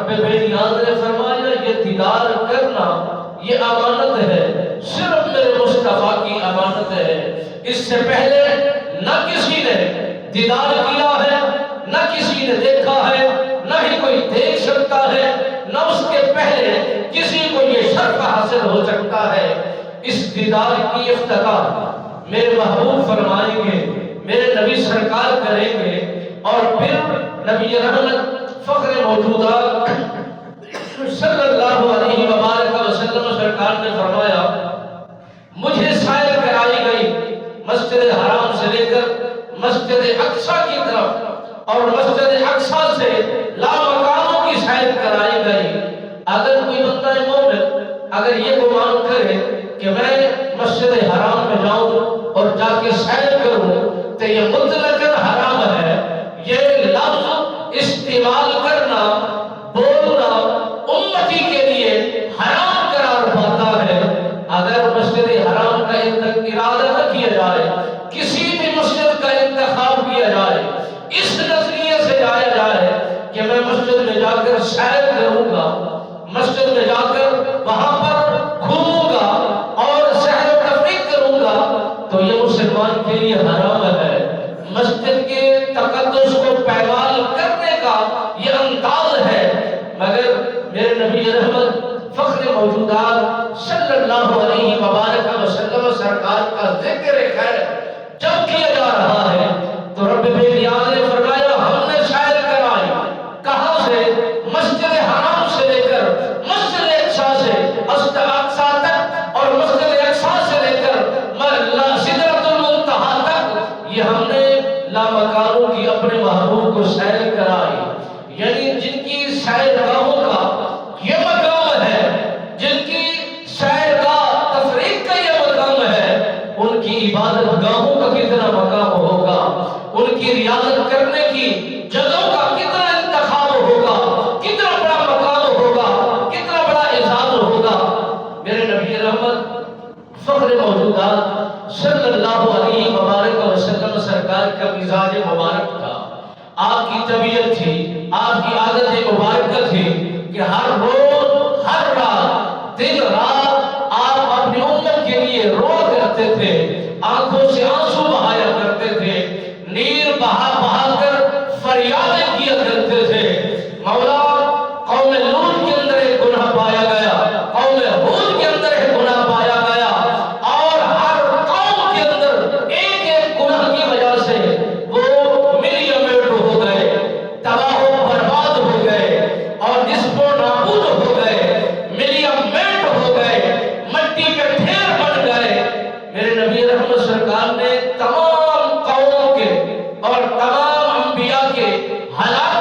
رب بے نیاز نے فرمایا یہ دیدار کرنا یہ امانت ہے، صرف میرے مصطفیٰ کی امانت ہے۔ اس سے پہلے نہ کسی نے دیدار کیا ہے، نہ کسی نے دیکھا ہے، نہ ہی کوئی دیکھ سکتا ہے، نہ اس کے پہلے کسی کو یہ شرف حاصل ہو سکتا ہے۔ اس دیدار کی افتتاح میرے محبوب فرمائیں گے، میرے نبی سرکار کریں گے، اور پھر نبی رحمت فخر موجودات صلی اللہ علیہ وآلہ وسلم سرکار نے فرمایا مجھے سیر کرائی گئی مسجد حرام سے لے کر مسجد اقصی کی طرف، اور مسجد اقصی سے لامکانوں کی سیر کرائی گئی۔ اگر کوئی بندہ مومن اگر یہ گمان کرے کہ میں مسجد حرام میں جاؤں اور جا کے سیر کروں تو یہ مطلق حرام ہے۔ یہ لفظ استعمال کرنا، بولنا امتی کے لیے حرام قرار پاتا ہے۔ اگر مسجد حرام کا ارادہ نہ کیا جائے، کسی بھی مسجد کا انتخاب کیا جائے، اس نظریے سے جایا جائے کہ میں مسجد میں جا کر سیر کروں گا، مسجد میں جا کر وہاں پر گھوموں گا اور سیر و تفریح کروں گا، تو یہ مسلمان کے لیے حرام ہے۔ مسجد کے تقدس کو پامال کرنے کا یہ انداز ہے۔ مگر میرے نبی رحمت فخر موجودات صلی اللہ علیہ وآلہ وسلم سرکار کا ذکر خیر جب کیا جا رہا ہے تو رب بے نیاز نے فرمایا ہم نے سیر کرائی۔ کہاں سے؟ مسجد حرام سے لے کر مسجد اقصی سے اقصی تک، اور مسجد اقصی سے لے کر سدرۃ المنتہا تک، یہ ہم نے لامکانوں کی اپنے محبوب کو سیر کرائی۔ یعنی جن کی سیر گاہوں کا یہ مقام ہے، جن کی سیر گاہ تفریح کا یہ مقام ہے، ان کی عبادت گاہوں کا کتنا مقام ہوگا، ان کی ریاضت کرنے کی جگہوں کا کتنا انتخاب ہوگا، کتنا بڑا مقام ہوگا، کتنا بڑا اعزاز ہوگا۔ میرے نبی رحمت فخر موجودات صلی اللہ علیہ وآلہ وسلم سرکار کا مزاج مبارک تھا، آپ کی طبیعت تھی، آپ کی عادت مبارکہ تھی کہ ہر روز ہر رات دن رات آپ اپنی امت کے لیے رو کرتے تھے، آنکھوں سے آنسو بہایا کرتے تھے، نیر بہا بہا کر فریادیں کیا کرتے تھے۔ مولا قوم لوط کے اندر ایک گناہ پایا گیا، قوم ہود کے اندر ایک گناہ پایا گیا، اور ہر قوم کے اندر ایک ایک گناہ کی وجہ سے وہ ملیا میٹ ہو گئے، تباہ و برباد ہو گئے، اور نصف و نابود ہو گئے، ملیا میٹ ہو گئے، مٹی کے ڈھیر بن گئے۔ میرے نبی رحمت سرکار نے تمام قوموں کے اور تمام انبیاء کے ہلاک